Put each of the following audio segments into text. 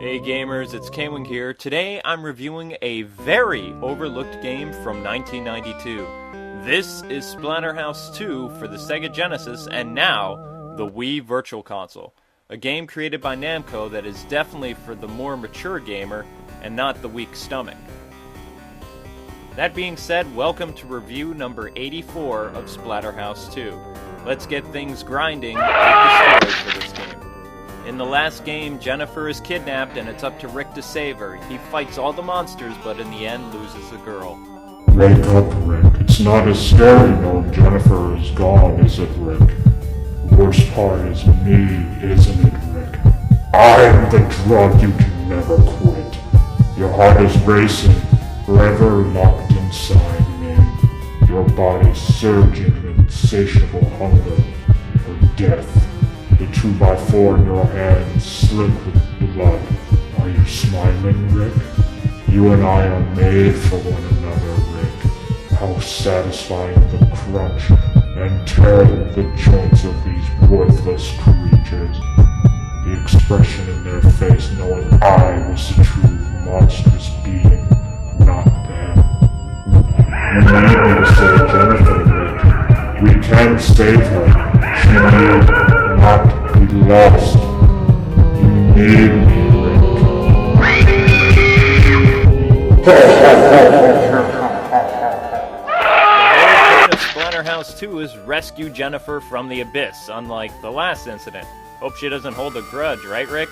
Hey gamers, it's Kwing here. Today I'm reviewing a very overlooked game from 1992. This is Splatterhouse 2 for the Sega Genesis and now the Wii Virtual Console. A game created by Namco that is definitely for the more mature gamer and not the weak stomach. That being said, welcome to review number 84 of Splatterhouse 2. Let's get things grinding with the story for this game. In the last game, Jennifer is kidnapped and it's up to Rick to save her. He fights all the monsters, but in the end loses the girl. Wake up, Rick. It's not as scary knowing Jennifer is gone, is it, Rick? The worst part is me, isn't it, Rick? I'm the drug you can never quit. Your heart is racing, forever locked inside me. Your body surging with insatiable hunger for death. The 2x4 in your hand slick with blood. Are you smiling, Rick? You and I are made for one another, Rick. How satisfying the crunch and tear the joints of these worthless creatures. The expression in their face knowing I was the true monstrous being, not them. You need me to save Jennifer, Rick. We can save her. She need not be lost. You need me, Rick. The whole point of Splatterhouse 2 is rescue Jennifer from the abyss, unlike the last incident. Hope she doesn't hold a grudge, right, Rick?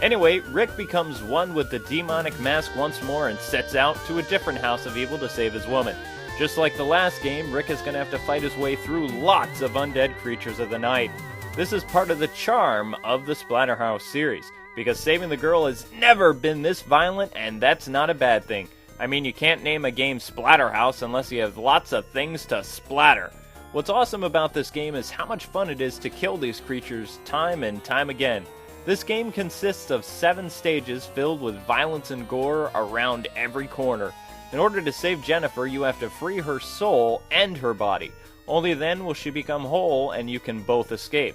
Anyway, Rick becomes one with the demonic mask once more and sets out to a different house of evil to save his woman. Just like the last game, Rick is going to have to fight his way through lots of undead creatures of the night. This is part of the charm of the Splatterhouse series, because saving the girl has never been this violent, and that's not a bad thing. I mean, you can't name a game Splatterhouse unless you have lots of things to splatter. What's awesome about this game is how much fun it is to kill these creatures time and time again. This game consists of 7 stages filled with violence and gore around every corner. In order to save Jennifer, you have to free her soul and her body. Only then will she become whole and you can both escape.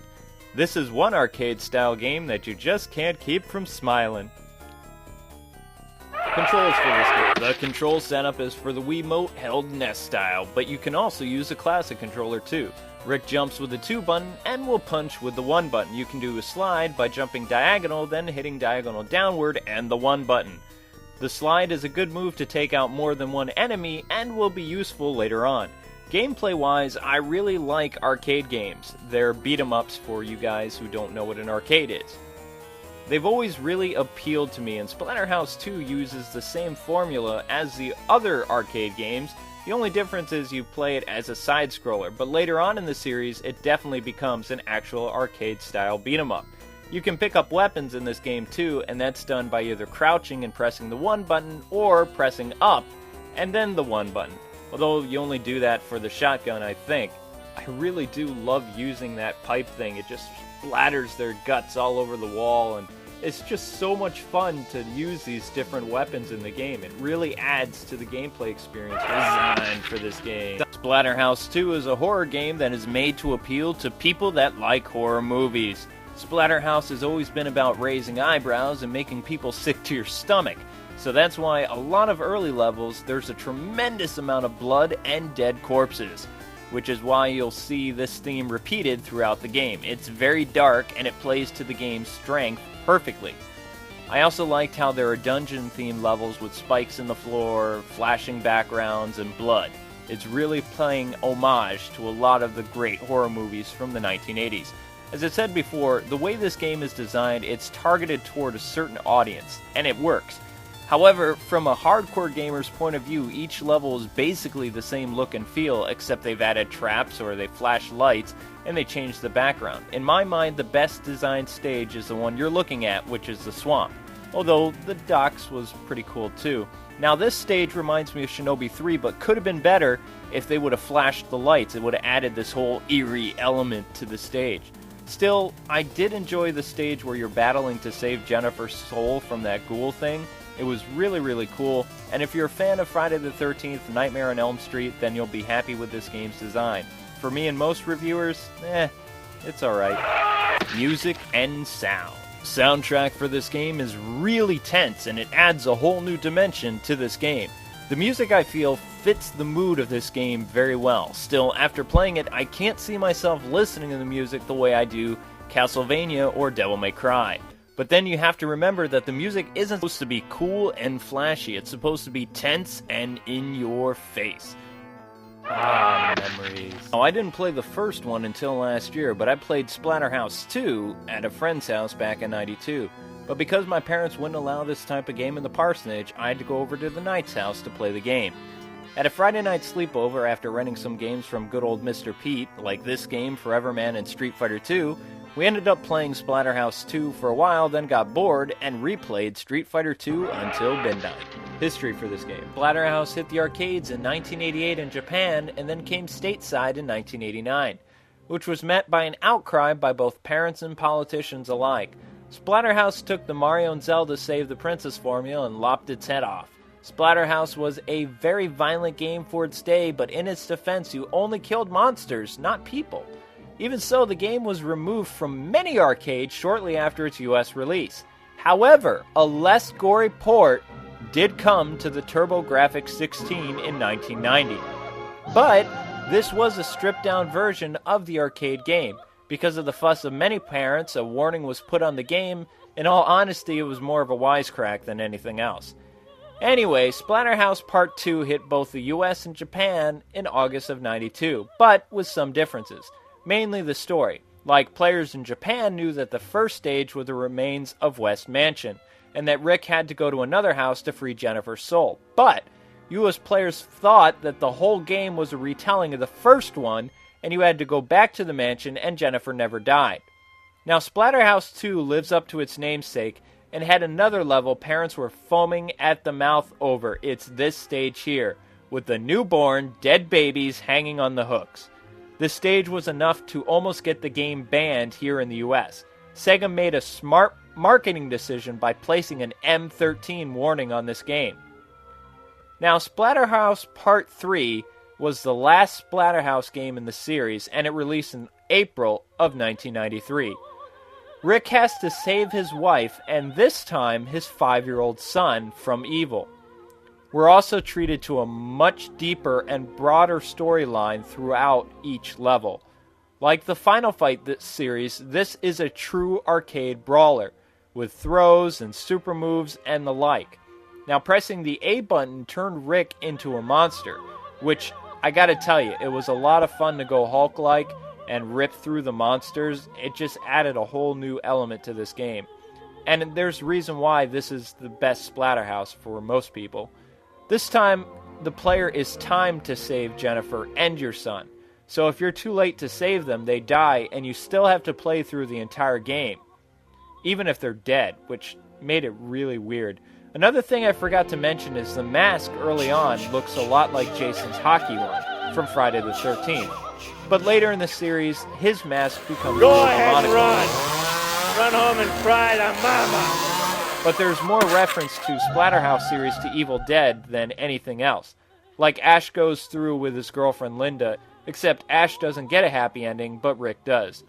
This is one arcade-style game that you just can't keep from smiling. Controls for this game. The control setup is for the Wiimote held NES style, but you can also use a classic controller too. Rick jumps with the 2 button and will punch with the 1 button. You can do a slide by jumping diagonal, then hitting diagonal downward and the 1 button. The slide is a good move to take out more than one enemy and will be useful later on. Gameplay-wise, I really like arcade games. They're beat-em-ups for you guys who don't know what an arcade is. They've always really appealed to me, and Splatterhouse 2 uses the same formula as the other arcade games. The only difference is you play it as a side-scroller, but later on in the series, it definitely becomes an actual arcade-style beat-em-up. You can pick up weapons in this game too, and that's done by either crouching and pressing the 1 button, or pressing up and then the 1 button. Although you only do that for the shotgun, I think. I really do love using that pipe thing. It just splatters their guts all over the wall, and it's just so much fun to use these different weapons in the game. It really adds to the gameplay experience designed for this game. Splatterhouse 2 is a horror game that is made to appeal to people that like horror movies. Splatterhouse has always been about raising eyebrows and making people sick to your stomach. So that's why a lot of early levels, there's a tremendous amount of blood and dead corpses, which is why you'll see this theme repeated throughout the game. It's very dark and it plays to the game's strength perfectly. I also liked how there are dungeon-themed levels with spikes in the floor, flashing backgrounds, and blood. It's really playing homage to a lot of the great horror movies from the 1980s. As I said before, the way this game is designed, it's targeted toward a certain audience, and it works. However, from a hardcore gamer's point of view, each level is basically the same look and feel, except they've added traps or they flash lights and they change the background. In my mind, the best designed stage is the one you're looking at, which is the swamp. Although the docks was pretty cool too. Now this stage reminds me of Shinobi 3, but could have been better if they would have flashed the lights. It would have added this whole eerie element to the stage. Still, I did enjoy the stage where you're battling to save Jennifer's soul from that ghoul thing. It was really, really cool, and if you're a fan of Friday the 13th, Nightmare on Elm Street, then you'll be happy with this game's design. For me and most reviewers, it's alright. Music and sound. Soundtrack for this game is really tense, and it adds a whole new dimension to this game. The music, I feel, fits the mood of this game very well. Still, after playing it, I can't see myself listening to the music the way I do Castlevania or Devil May Cry. But then you have to remember that the music isn't supposed to be cool and flashy. It's supposed to be tense and in your face. Memories. Oh, I didn't play the first one until last year, but I played Splatterhouse 2 at a friend's house back in '92. But because my parents wouldn't allow this type of game in the parsonage, I had to go over to the Knight's house to play the game. At a Friday night sleepover, after renting some games from good old Mr. Pete, like this game, Forever Man, and Street Fighter 2, we ended up playing Splatterhouse 2 for a while, then got bored, and replayed Street Fighter 2 until midnight. History for this game. Splatterhouse hit the arcades in 1988 in Japan, and then came stateside in 1989, which was met by an outcry by both parents and politicians alike. Splatterhouse took the Mario and Zelda Save the Princess formula and lopped its head off. Splatterhouse was a very violent game for its day, but in its defense, you only killed monsters, not people. Even so, the game was removed from many arcades shortly after its US release. However, a less gory port did come to the TurboGrafx 16 in 1990. But this was a stripped-down version of the arcade game. Because of the fuss of many parents, a warning was put on the game. In all honesty, it was more of a wisecrack than anything else. Anyway, Splatterhouse Part 2 hit both the US and Japan in August of '92, but with some differences. Mainly the story. Like, players in Japan knew that the first stage were the remains of West Mansion, and that Rick had to go to another house to free Jennifer's soul. But US players thought that the whole game was a retelling of the first one, and you had to go back to the mansion and Jennifer never died. Now, Splatterhouse 2 lives up to its namesake, and had another level parents were foaming at the mouth over. It's this stage here, with the newborn, dead babies hanging on the hooks. This stage was enough to almost get the game banned here in the US. Sega made a smart marketing decision by placing an M13 warning on this game. Now, Splatterhouse Part 3 was the last Splatterhouse game in the series, and it released in April of 1993. Rick has to save his wife, and this time his 5-year-old son, from evil. We're also treated to a much deeper and broader storyline throughout each level. Like the Final Fight series, this is a true arcade brawler, with throws and super moves and the like. Now, pressing the A button turned Rick into a monster, which, I gotta tell you, it was a lot of fun to go Hulk-like and rip through the monsters. It just added a whole new element to this game. And there's a reason why this is the best Splatterhouse for most people. This time, the player is timed to save Jennifer and your son. So if you're too late to save them, they die, and you still have to play through the entire game, even if they're dead, which made it really weird. Another thing I forgot to mention is the mask early on looks a lot like Jason's hockey one from Friday the 13th. But later in the series, his mask becomes Go more ahead and monochrome. run home and cry to mama. But there's more reference to Splatterhouse series to Evil Dead than anything else. Like Ash goes through with his girlfriend Linda, except Ash doesn't get a happy ending, but Rick does.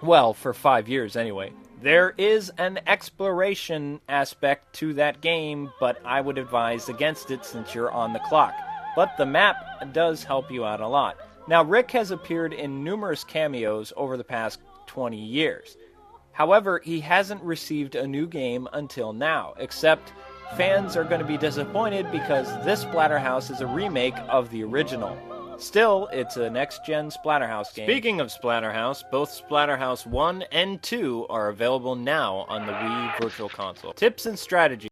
Well, for 5 years anyway. There is an exploration aspect to that game, but I would advise against it since you're on the clock. But the map does help you out a lot. Now, Rick has appeared in numerous cameos over the past 20 years. However, he hasn't received a new game until now, except fans are going to be disappointed because this Splatterhouse is a remake of the original. Still, it's a next-gen Splatterhouse game. Speaking of Splatterhouse, both Splatterhouse 1 and 2 are available now on the Wii Virtual Console. Tips and strategies.